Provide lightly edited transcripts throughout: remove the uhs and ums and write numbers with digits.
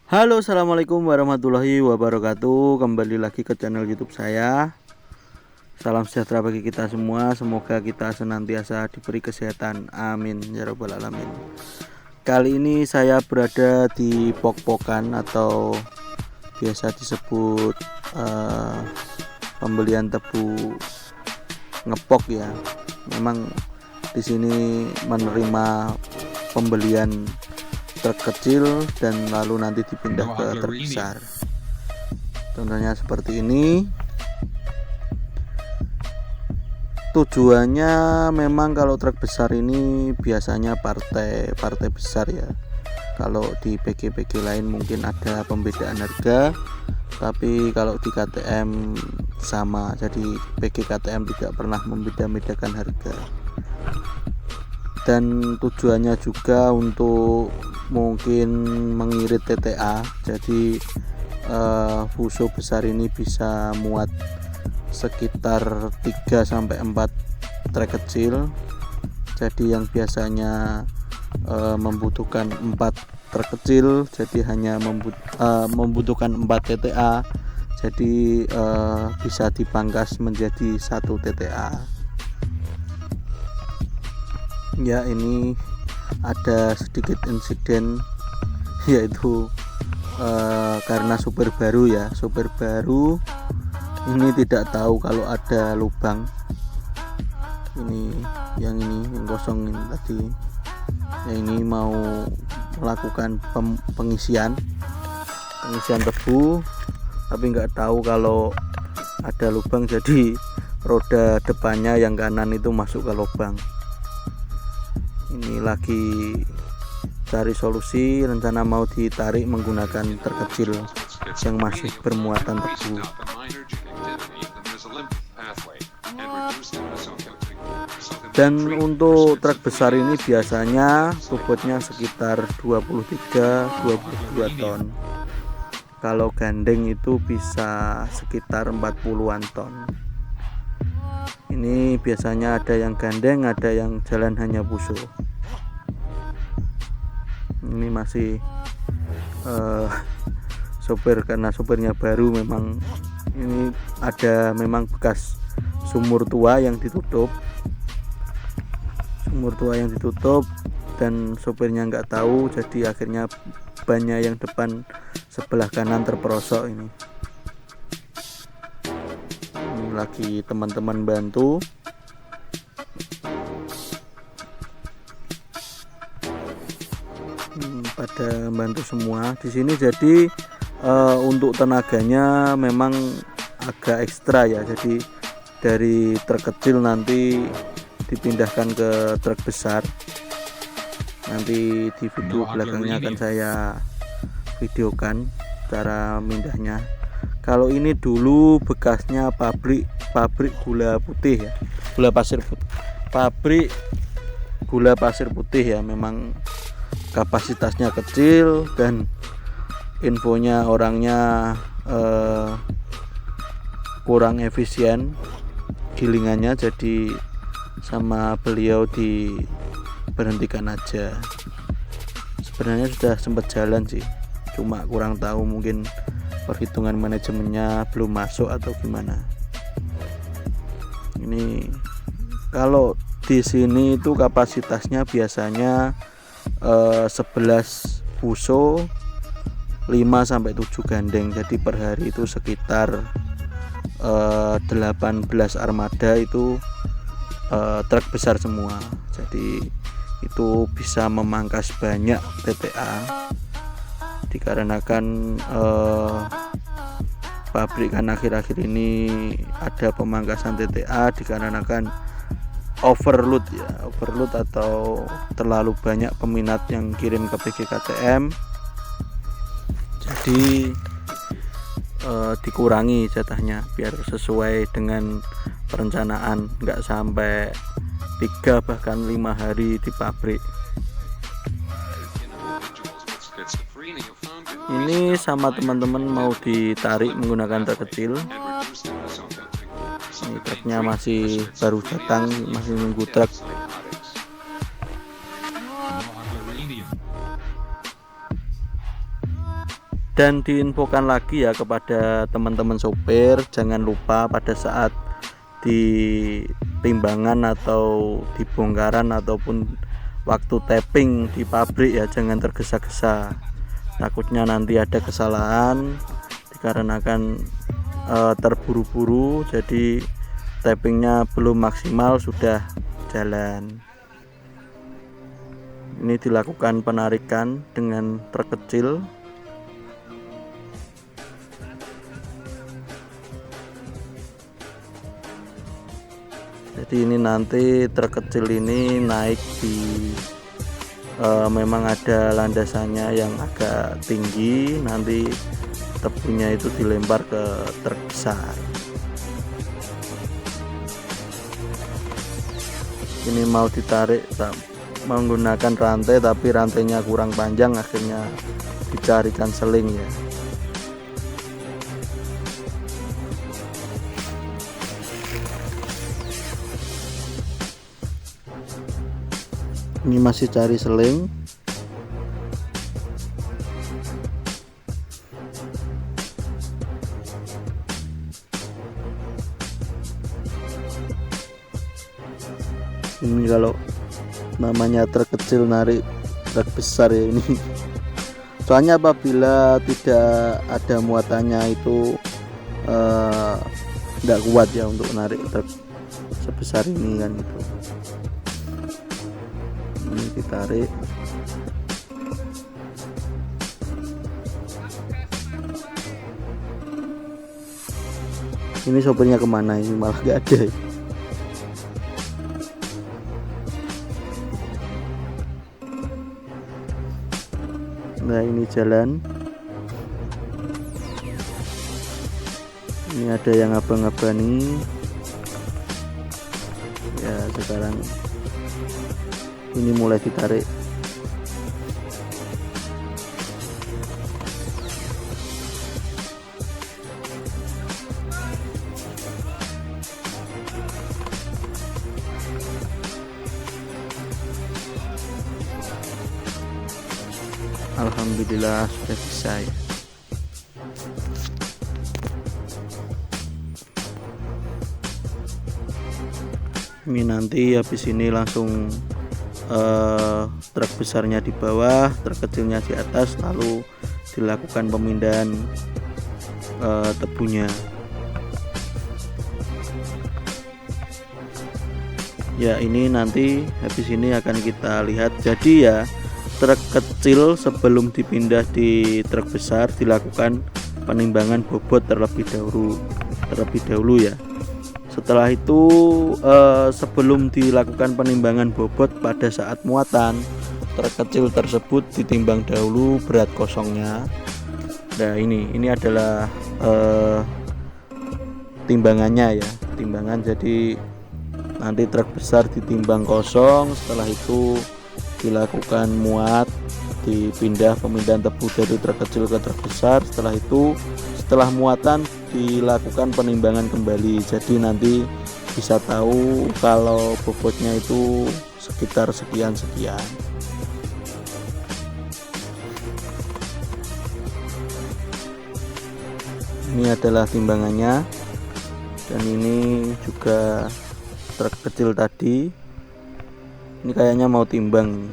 Halo, assalamualaikum warahmatullahi wabarakatuh. Kembali lagi ke channel YouTube saya. Salam sejahtera bagi kita semua. Semoga kita senantiasa diberi kesehatan. Amin ya rabbal alamin. Kali ini saya berada di Pok-Pokan atau biasa disebut pembelian tebu ngepok ya. Memang di sini menerima pembelian truk kecil dan lalu nanti dipindah ke truk besar. Contohnya seperti ini. Tujuannya memang kalau truk besar ini biasanya partai besar ya. Kalau di PG-PG lain mungkin ada pembedaan harga, tapi kalau di KTM sama. Jadi PG KTM tidak pernah membeda-bedakan harga. Dan tujuannya juga untuk mungkin mengirit TTA. Jadi fuso besar ini bisa muat sekitar 3-4 trek kecil. Jadi yang biasanya membutuhkan 4 truk kecil jadi hanya membutuhkan 4 TTA. Jadi bisa dipangkas menjadi 1 TTA. Ya, ini ada sedikit insiden, yaitu karena supir baru ya. Supir baru ini tidak tahu kalau ada lubang. Ini yang kosong ini tadi. Ya, ini mau melakukan pengisian tebu, tapi nggak tahu kalau ada lubang. Jadi roda depannya yang kanan itu masuk ke lubang. Ini lagi cari solusi, rencana mau ditarik menggunakan truk kecil yang masih bermuatan tebu. Dan untuk truk besar ini biasanya bobotnya sekitar 23-22 ton. Kalau gandeng itu bisa sekitar 40-an ton. Ini biasanya ada yang gandeng, ada yang jalan hanya fuso. Ini masih sopir, karena sopirnya baru. Memang ini ada memang bekas sumur tua yang ditutup dan sopirnya nggak tahu, jadi akhirnya bannya yang depan sebelah kanan terperosok. Ini lagi teman-teman bantu. Pada bantu semua di sini. Jadi untuk tenaganya memang agak ekstra ya. Jadi dari truk kecil nanti dipindahkan ke truk besar. Nanti di video belakangnya akan saya videokan cara mindahnya. Kalau ini dulu bekasnya pabrik gula putih ya, pabrik gula pasir putih ya. Memang kapasitasnya kecil dan infonya orangnya kurang efisien gilingannya, jadi sama beliau diberhentikan aja. Sebenarnya sudah sempat jalan sih, cuma kurang tahu, mungkin perhitungan manajemennya belum masuk atau gimana. Ini kalau di sini itu kapasitasnya biasanya 11 fuso 5-7 gandeng. Jadi per hari itu sekitar 18 armada itu truk besar semua. Jadi itu bisa memangkas banyak TTA, dikarenakan pabrik kan akhir-akhir ini ada pemangkasan TTA dikarenakan overload atau terlalu banyak peminat yang kirim ke PG KTM. Jadi dikurangi jatahnya biar sesuai dengan perencanaan, nggak sampai 3 bahkan 5 hari di pabrik. Ini sama teman-teman mau ditarik menggunakan truk kecil. Ini truknya masih baru datang, masih nunggu truk. Dan diinfokan lagi ya kepada teman-teman sopir, jangan lupa pada saat di timbangan atau di bongkaran ataupun waktu tapping di pabrik ya, jangan tergesa-gesa, takutnya nanti ada kesalahan dikarenakan terburu-buru, jadi tappingnya belum maksimal sudah jalan. Ini dilakukan penarikan dengan truk kecil. Jadi ini nanti truk kecil ini naik di memang ada landasannya yang agak tinggi, nanti tebunya itu dilempar ke truk besar. Ini mau ditarik menggunakan rantai, tapi rantainya kurang panjang, akhirnya dicarikan seling ya. Ini masih cari seling. Ini kalau namanya truk kecil narik truk besar ya ini. Soalnya apabila tidak ada muatannya itu tidak kuat ya untuk narik truk sebesar ini kan gitu. Ini ditarik. Ini sopirnya kemana ini, malah gak ada. Nah ini jalan. Ini ada yang abang-abani ya. Sekarang ini mulai ditarik. Alhamdulillah sudah bisa ya. Ini nanti habis ini langsung truk besarnya di bawah, truk kecilnya di atas, lalu dilakukan pemindahan tebunya. Ya ini nanti habis ini akan kita lihat. Jadi ya truk kecil sebelum dipindah di truk besar dilakukan penimbangan bobot terlebih dahulu ya. Setelah itu sebelum dilakukan penimbangan bobot, pada saat muatan truk kecil tersebut ditimbang dahulu berat kosongnya. Nah ini adalah timbangannya ya, timbangan. Jadi nanti truk besar ditimbang kosong, setelah itu dilakukan muat, dipindah pemindahan tebu dari truk kecil ke truk besar. Setelah itu, setelah muatan dilakukan penimbangan kembali. Jadi nanti bisa tahu kalau bobotnya itu sekitar sekian. Ini adalah timbangannya, dan ini juga truk kecil tadi. Ini kayaknya mau timbang.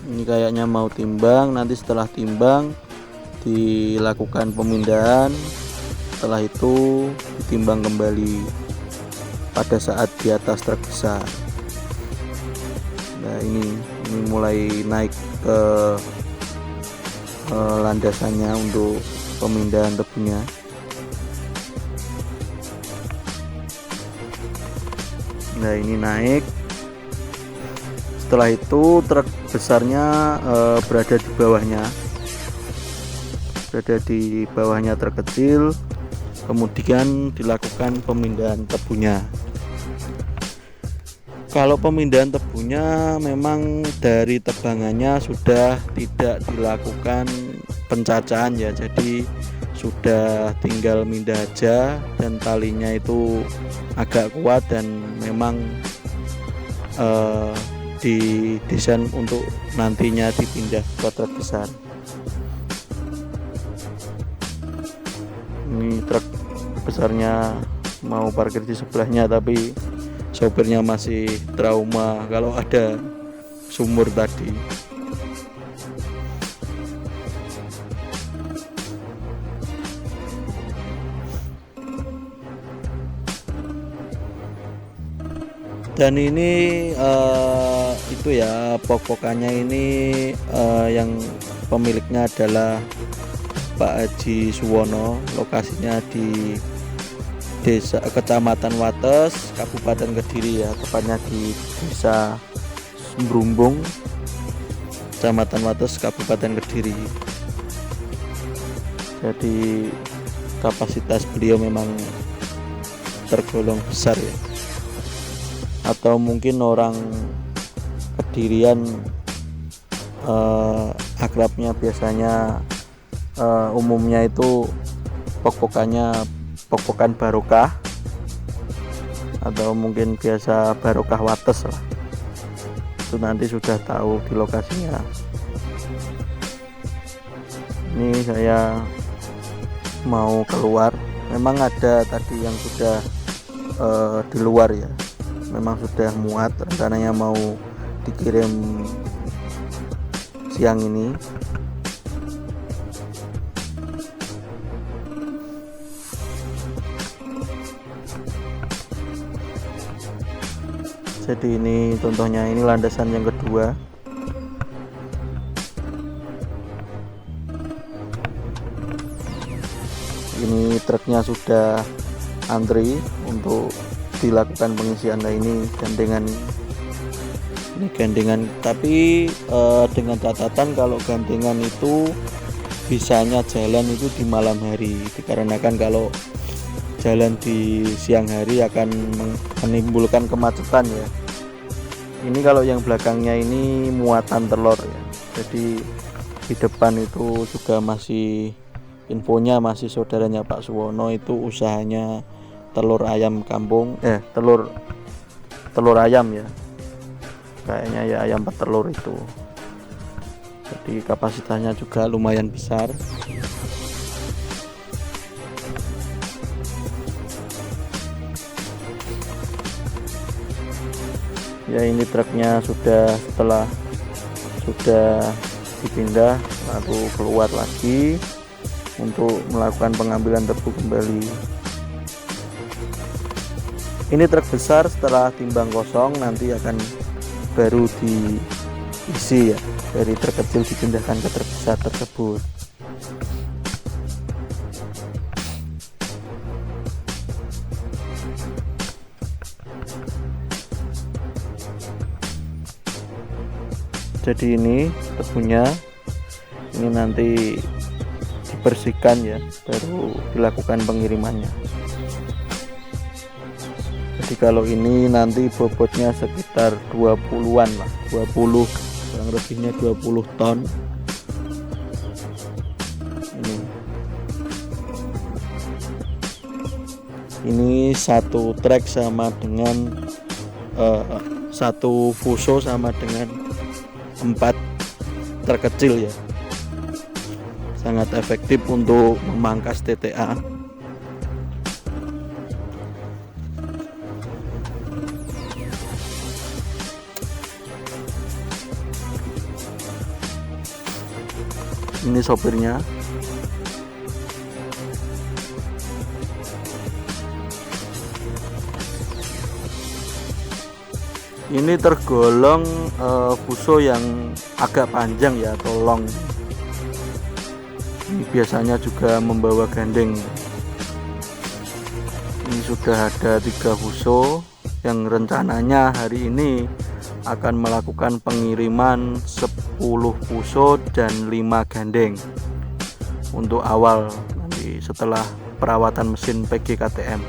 Ini kayaknya mau timbang. Nanti setelah timbang dilakukan pemindahan. Setelah itu ditimbang kembali pada saat di atas truk besar. Nah ini mulai naik ke landasannya untuk pemindahan tebunya. Nah ini naik. Setelah itu truk besarnya berada di bawahnya truk kecil. Kemudian dilakukan pemindahan tebunya. Kalau pemindahan tebunya memang dari tebangannya sudah tidak dilakukan pencacahan ya, jadi sudah tinggal mindah aja, dan talinya itu agak kuat dan memang didesain untuk nantinya dipindah ke truk besar. Ini truk besarnya mau parkir di sebelahnya, tapi sopirnya masih trauma kalau ada sumur tadi. Dan ini itu ya, pokoknya ini yang pemiliknya adalah Pak Haji Suwono. Lokasinya di Desa Kecamatan Wates, Kabupaten Kediri ya, tepatnya di Desa Brumbung, Kecamatan Wates, Kabupaten Kediri. Jadi kapasitas beliau memang tergolong besar ya. Atau mungkin orang Kedirian akrabnya biasanya umumnya itu pokokan barokah, atau mungkin biasa barokah Wates lah. Itu nanti sudah tahu di lokasinya. Ini saya mau keluar, memang ada tadi yang sudah di luar ya, memang sudah muat, rencananya mau dikirim siang ini. Jadi ini contohnya, ini landasan yang kedua. Ini truknya sudah antri untuk dilakukan pengisian. Nah ini gandengan, tapi dengan catatan kalau gandengan itu bisanya jalan itu di malam hari, dikarenakan kalau jalan di siang hari akan menimbulkan kemacetan ya. Ini kalau yang belakangnya ini muatan telur ya, jadi di depan itu juga masih infonya masih saudaranya Pak Suwono, itu usahanya telur ayam kampung, telur ayam ya, kayaknya ya, ayam petelur itu. Jadi kapasitasnya juga lumayan besar. Ya ini truknya setelah dipindah lalu keluar lagi untuk melakukan pengambilan tebu kembali. Ini truk besar setelah timbang kosong nanti akan baru diisi ya, dari truk kecil dipindahkan ke truk besar tersebut. Jadi ini tebunya, ini nanti dibersihkan ya, baru dilakukan pengirimannya. Jadi kalau ini nanti bobotnya sekitar 20-an lah, 20, kurang lebihnya 20 ton. Ini satu trek sama dengan satu fuso sama dengan 4 terkecil ya, sangat efektif untuk memangkas TTA. Ini sopirnya. Ini tergolong fuso yang agak panjang ya, atau long. Ini biasanya juga membawa gandeng. Ini sudah ada 3 fuso yang rencananya hari ini akan melakukan pengiriman 10 fuso dan 5 gandeng untuk awal, nanti setelah perawatan mesin PGKTM.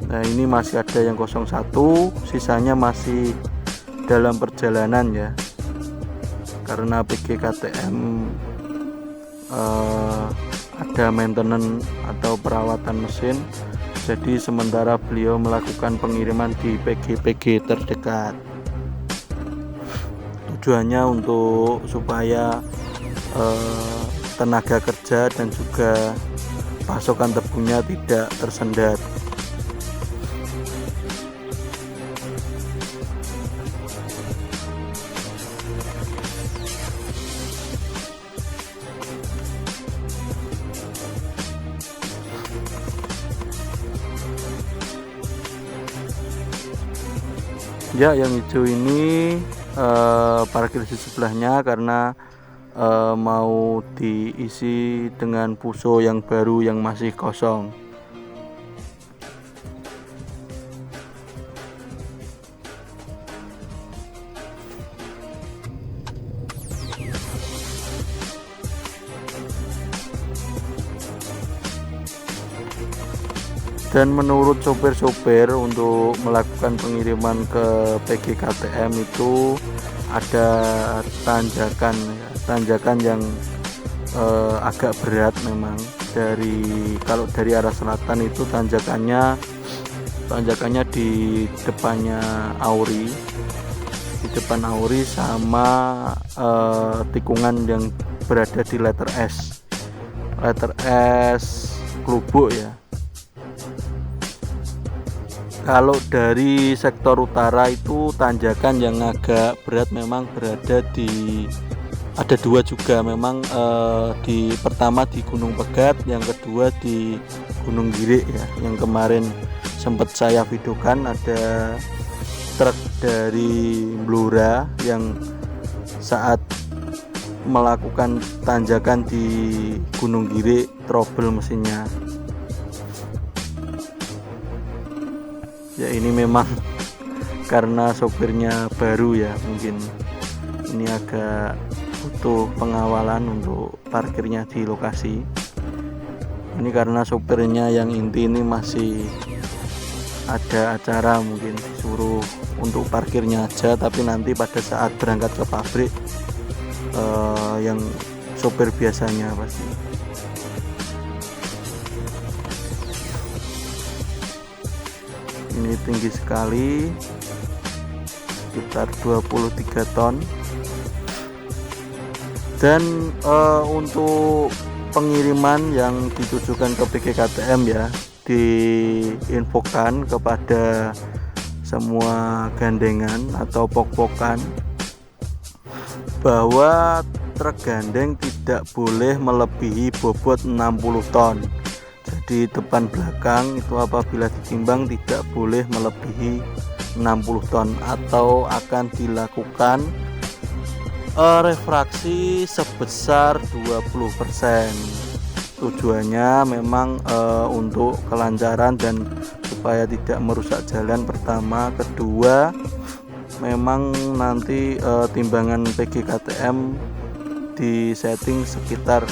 Nah ini masih ada yang 01, sisanya masih dalam perjalanan ya, karena PGKTM ada maintenance atau perawatan mesin, jadi sementara beliau melakukan pengiriman di PG-PG terdekat. Tujuannya untuk supaya tenaga kerja dan juga pasokan tebunya tidak tersendat. Ya, yang hijau ini parkir di sebelahnya karena mau diisi dengan puso yang baru yang masih kosong. Dan menurut sopir-sopir untuk melakukan pengiriman ke PGKTM itu ada tanjakan yang agak berat memang. Kalau dari arah selatan itu tanjakannya di depannya Auri, sama tikungan yang berada di letter S Klubuk ya. Kalau dari sektor utara itu tanjakan yang agak berat memang ada dua juga memang, di pertama di Gunung Pegat, yang kedua di Gunung Girik ya, yang kemarin sempat saya videokan. Ada truk dari Blora yang saat melakukan tanjakan di Gunung Girik trouble mesinnya. Ya ini memang karena sopirnya baru ya, mungkin ini agak butuh pengawalan untuk parkirnya di lokasi. Ini karena sopirnya yang inti ini masih ada acara, mungkin disuruh untuk parkirnya aja, tapi nanti pada saat berangkat ke pabrik yang sopir biasanya pasti. Ini tinggi sekali, sekitar 23 ton. Dan untuk pengiriman yang ditujukan ke PGKTM ya, diinfokan kepada semua gandengan atau pok-pokan bahwa truk gandeng tidak boleh melebihi bobot 60 ton. Di depan belakang itu apabila ditimbang tidak boleh melebihi 60 ton atau akan dilakukan refraksi sebesar 20%. Tujuannya memang untuk kelancaran dan supaya tidak merusak jalan pertama. Kedua, memang nanti timbangan PGKTM di setting sekitar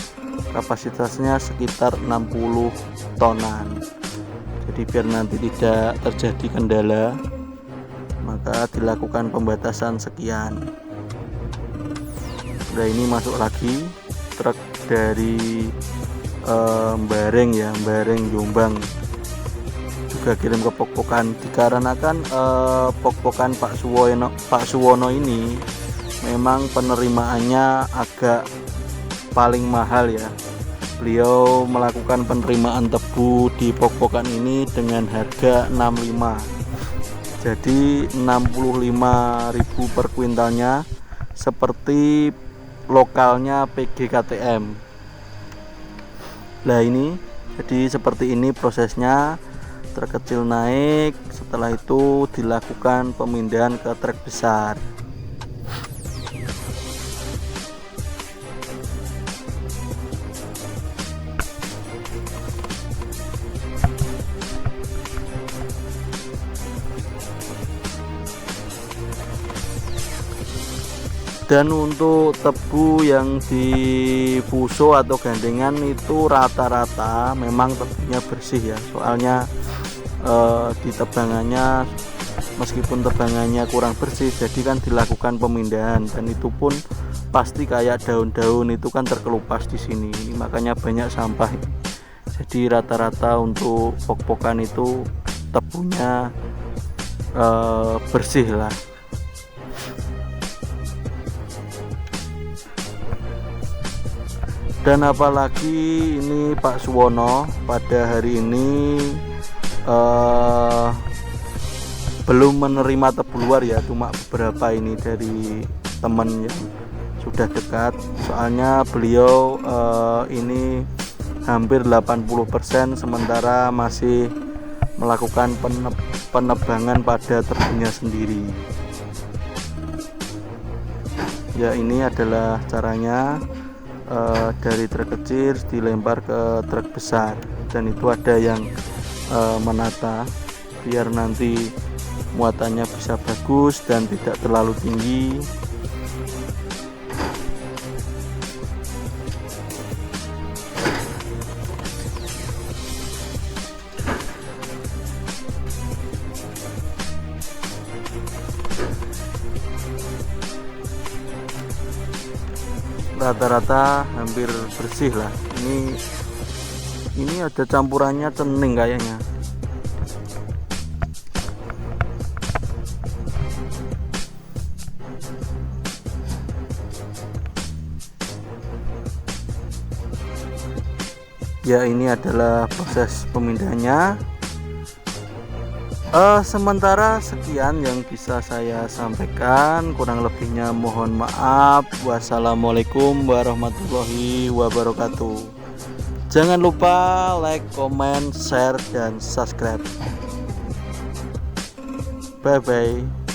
kapasitasnya sekitar 60 tonan. Jadi biar nanti tidak terjadi kendala, maka dilakukan pembatasan sekian. Nah ini masuk lagi truk dari Bareng Jombang, juga kirim ke Pok-Pokan. Dikarenakan Pok-Pokan Pak Suwono ini memang penerimaannya agak paling mahal ya. Beliau melakukan penerimaan tebu di Pok-Pokan ini dengan harga 65. Jadi 65.000 per kuintalnya, seperti lokalnya PGKTM. Nah ini jadi seperti ini prosesnya. Truk kecil naik, setelah itu dilakukan pemindahan ke truk besar. Dan untuk tebu yang di puso atau gandengan itu rata-rata memang tebunya bersih ya, soalnya di tebangannya, meskipun tebangannya kurang bersih, jadi kan dilakukan pemindahan, dan itu pun pasti kayak daun-daun itu kan terkelupas di sini. Ini makanya banyak sampah. Jadi rata-rata untuk pok-pokan itu tebunya bersih lah. Dan apalagi ini Pak Suwono pada hari ini belum menerima tebu luar ya, cuma beberapa ini dari teman yang sudah dekat. Soalnya beliau ini hampir 80%, sementara masih melakukan penebangan pada tebunya sendiri. Ya, ini adalah caranya. Dari truk kecil dilempar ke truk besar, dan itu ada yang menata biar nanti muatannya bisa bagus dan tidak terlalu tinggi. Rata-rata hampir bersih lah. Ini ada campurannya cening kayaknya. Ya, ini adalah proses pemindahannya. Sementara sekian yang bisa saya sampaikan, kurang lebihnya mohon maaf. Wassalamualaikum warahmatullahi wabarakatuh. Jangan lupa like, comment, share, dan subscribe. Bye bye.